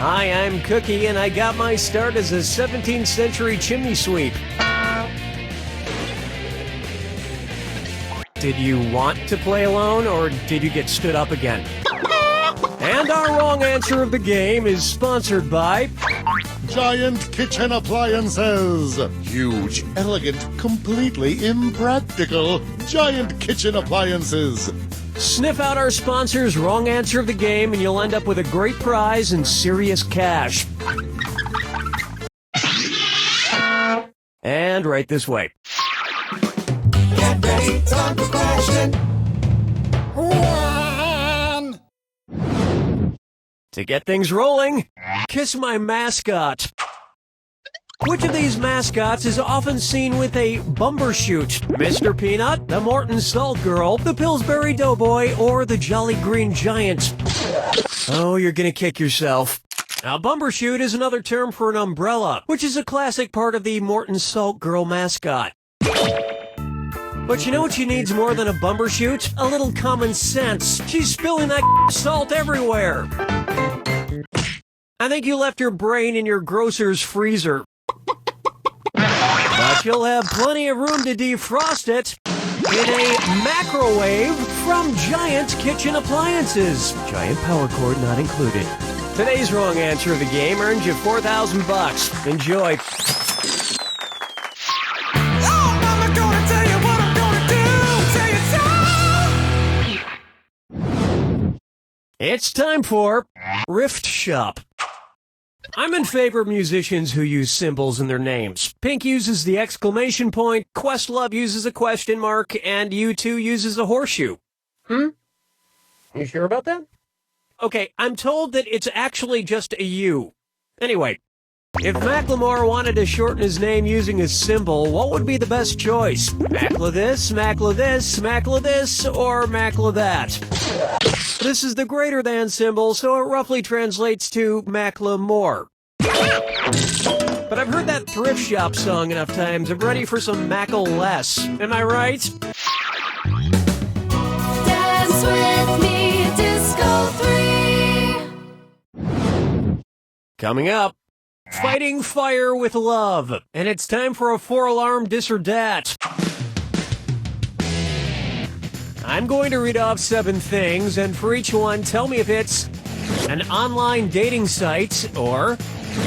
Hi, I'm Cookie, and I got my start as a 17th century chimney sweep. Did you want to play alone, or did you get stood up again? And our wrong answer of the game is sponsored by Giant kitchen appliances. Huge, elegant, completely impractical. Giant kitchen appliances. Sniff out our sponsor's wrong answer of the game, and you'll end up with a great prize and serious cash. And right this way. Get ready, time for question 1. To get things rolling, kiss my mascot. Which of these mascots is often seen with a bumbershoot? Mr. Peanut, the Morton Salt Girl, the Pillsbury Doughboy, or the Jolly Green Giant? Oh, you're gonna kick yourself. Now, bumbershoot is another term for an umbrella, which is a classic part of the Morton Salt Girl mascot. But you know what she needs more than a bumbershoot? A little common sense. She's spilling that salt everywhere. I think you left your brain in your grocer's freezer. But you'll have plenty of room to defrost it in a macrowave from Giant Kitchen Appliances. Giant power cord not included. Today's wrong answer of the game earns you $4,000. Enjoy. It's time for Rift Shop. I'm in favor of musicians who use symbols in their names. Pink uses the exclamation point, Questlove uses a question mark, and U2 uses a horseshoe. You sure about that? Okay, I'm told that it's actually just a U. Anyway, if Macklemore wanted to shorten his name using a symbol, what would be the best choice? Mackla this, Mackla this, Mackla this, or Mackla that? This is the greater than symbol, so it roughly translates to Macklemore. But I've heard that thrift shop song enough times. I'm ready for some Mackle less. Am I right? Dance with me, Disco 3. Coming up, fighting fire with love. And it's time for a 4-alarm dis or dat. I'm going to read off 7 things, and for each one, tell me if it's an online dating site or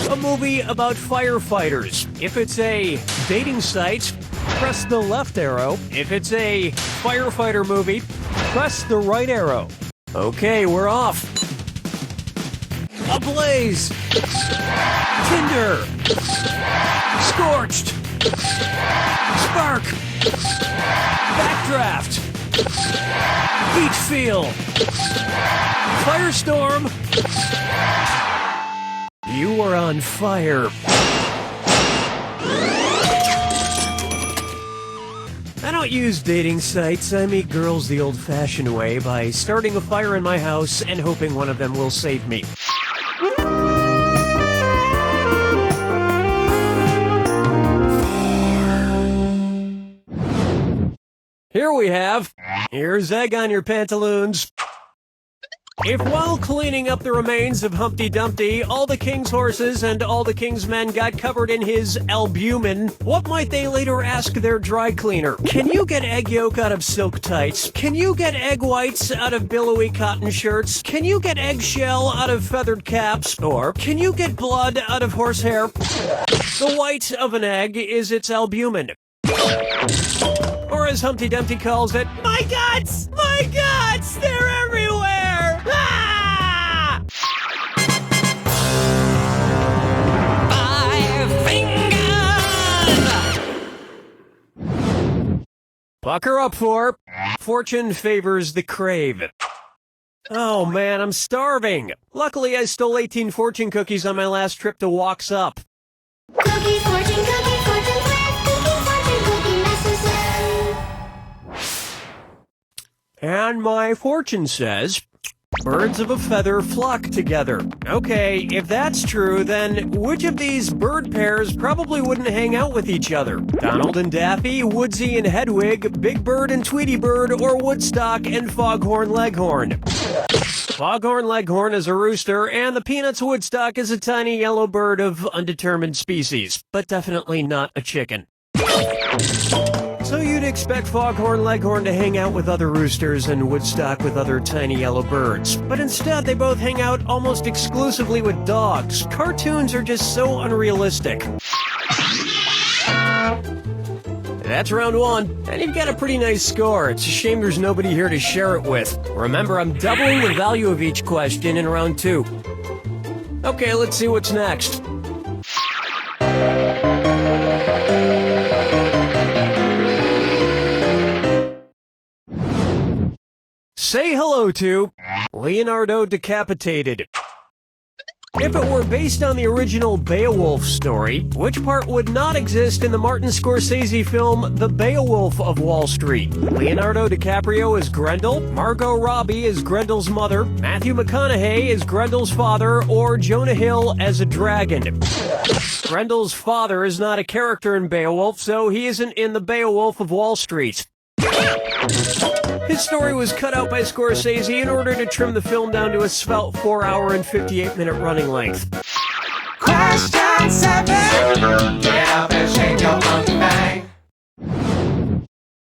a movie about firefighters. If it's a dating site, press the left arrow. If it's a firefighter movie, press the right arrow. Okay, we're off. Ablaze. Tinder. Scorched. Spark. Backdraft. Heat feel. Firestorm. You are on fire. I don't use dating sites. I meet girls the old-fashioned way by starting a fire in my house and hoping one of them will save me. Here we have, here's egg on your pantaloons. If while cleaning up the remains of Humpty Dumpty, all the king's horses and all the king's men got covered in his albumin, what might they later ask their dry cleaner? Can you get egg yolk out of silk tights? Can you get egg whites out of billowy cotton shirts? Can you get eggshell out of feathered caps? Or can you get blood out of horsehair? The white of an egg is its albumin. Or as Humpty Dumpty calls it, my guts! My guts! They're everywhere! Ah! 5 fingers! Pucker up for Fortune favors the crave. Oh man, I'm starving. Luckily, I stole 18 fortune cookies on my last trip to Walks Up. Cookie, fortune, cookie, fortune, cookie, necessary. And my fortune says, birds of a feather flock together. Okay, if that's true, then which of these bird pairs probably wouldn't hang out with each other? Donald and Daffy, Woodsy and Hedwig, Big Bird and Tweety Bird, or Woodstock and Foghorn Leghorn? Foghorn Leghorn is a rooster, and the Peanuts Woodstock is a tiny yellow bird of undetermined species, but definitely not a chicken. So you'd expect Foghorn Leghorn to hang out with other roosters and Woodstock with other tiny yellow birds. But instead, they both hang out almost exclusively with dogs. Cartoons are just so unrealistic. That's round one, and you've got a pretty nice score. It's a shame there's nobody here to share it with. Remember, I'm doubling the value of each question in round two. Okay, let's see what's next. Say hello to Leonardo Decapitated. If it were based on the original Beowulf story, which part would not exist in the Martin Scorsese film The Beowulf of Wall Street? Leonardo DiCaprio is Grendel, Margot Robbie is Grendel's mother, Matthew McConaughey is Grendel's father, or Jonah Hill as a dragon. Grendel's father is not a character in Beowulf, so he isn't in The Beowulf of Wall Street. His story was cut out by Scorsese in order to trim the film down to a svelte 4-hour and 58-minute running length. Question 7. Get up and shake your monkey bang.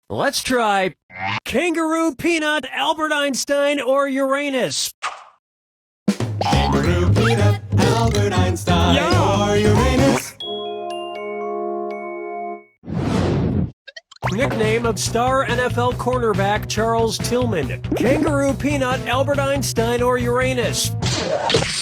Let's try Kangaroo, Peanut, Albert Einstein, or Uranus. Kangaroo, Peanut, Albert Einstein, or Uranus. Nickname of star NFL cornerback Charles Tillman. Kangaroo, Peanut, Albert Einstein, or Uranus.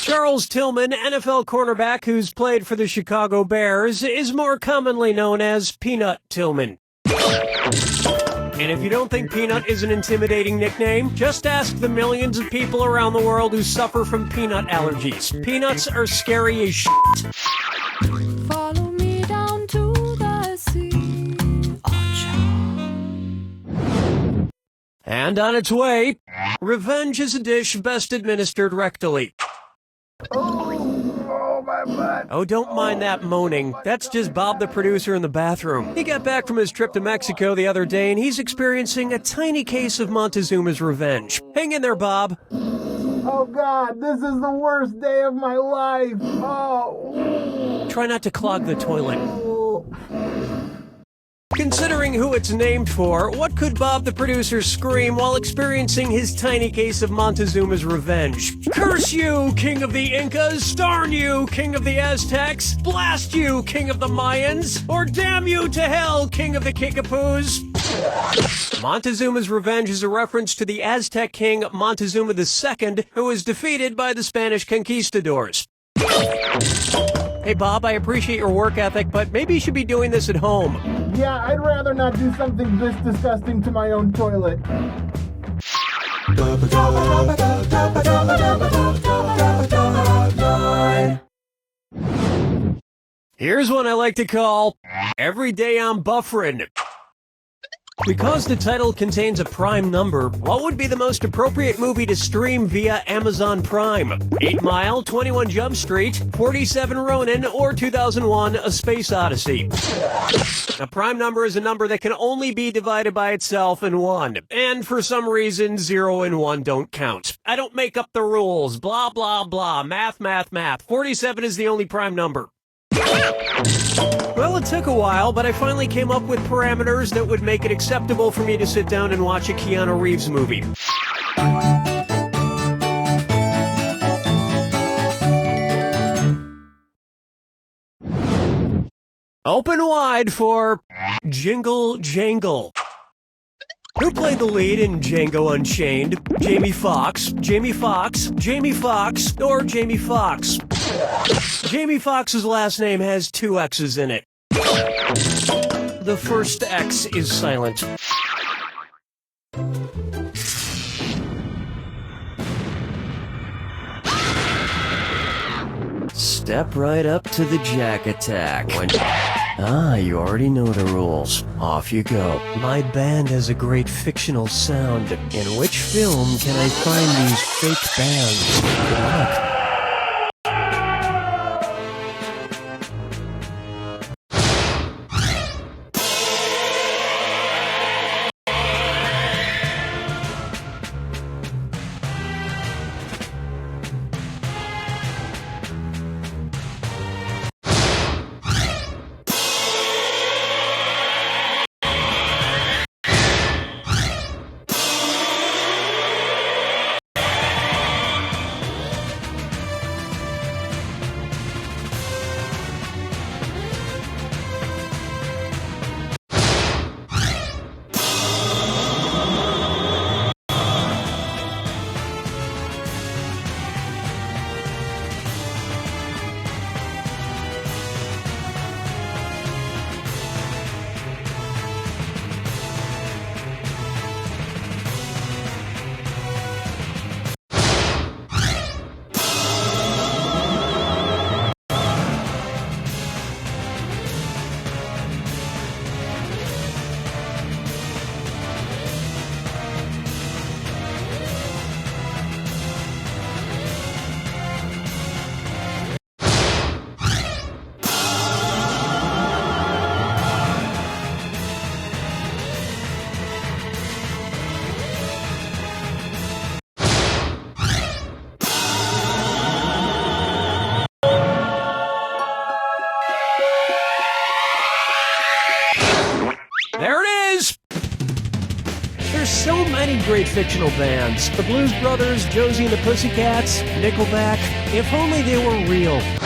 Charles Tillman, NFL cornerback who's played for the Chicago Bears, is more commonly known as Peanut Tillman. And if you don't think Peanut is an intimidating nickname, just ask the millions of people around the world who suffer from peanut allergies. Peanuts are scary as shit. Follow me down to the sea. And on its way, revenge is a dish best administered rectally. Oh, my butt. Oh, don't mind that moaning. That's just Bob the producer in the bathroom. He got back from his trip to Mexico the other day, and he's experiencing a tiny case of Montezuma's revenge. Hang in there, Bob. Oh, God, this is the worst day of my life. Oh. Try not to clog the toilet. Considering who it's named for, what could Bob the producer scream while experiencing his tiny case of Montezuma's revenge? Curse you, king of the Incas! Darn you, king of the Aztecs! Blast you, king of the Mayans! Or damn you to hell, king of the Kickapoos! Montezuma's revenge is a reference to the Aztec king Montezuma II, who was defeated by the Spanish conquistadors. Hey Bob, I appreciate your work ethic, but maybe you should be doing this at home. Yeah, I'd rather not do something this disgusting to my own toilet. Here's one I like to call Every Day I'm Buffering. Because the title contains a prime number, what would be the most appropriate movie to stream via Amazon Prime? 8 Mile, 21 Jump Street, 47 Ronin, or 2001 A Space Odyssey? A prime number is a number that can only be divided by itself in 1, and for some reason 0 and 1 don't count. I don't make up the rules, blah blah blah, math math math. 47 is the only prime number. Well, it took a while, but I finally came up with parameters that would make it acceptable for me to sit down and watch a Keanu Reeves movie. Open wide for Jingle Jangle. Who played the lead in Django Unchained? Jamie Foxx, Jamie Foxx, Jamie Foxx, or Jamie Foxx? Jamie Foxx's last name has 2 X's in it. The first X is silent. Step right up to the jack attack. You already know the rules. Off you go. My band has a great fictional sound. In which film can I find these fake bands? Good luck. There's so many great fictional bands. The Blues Brothers, Josie and the Pussycats, Nickelback. If only they were real.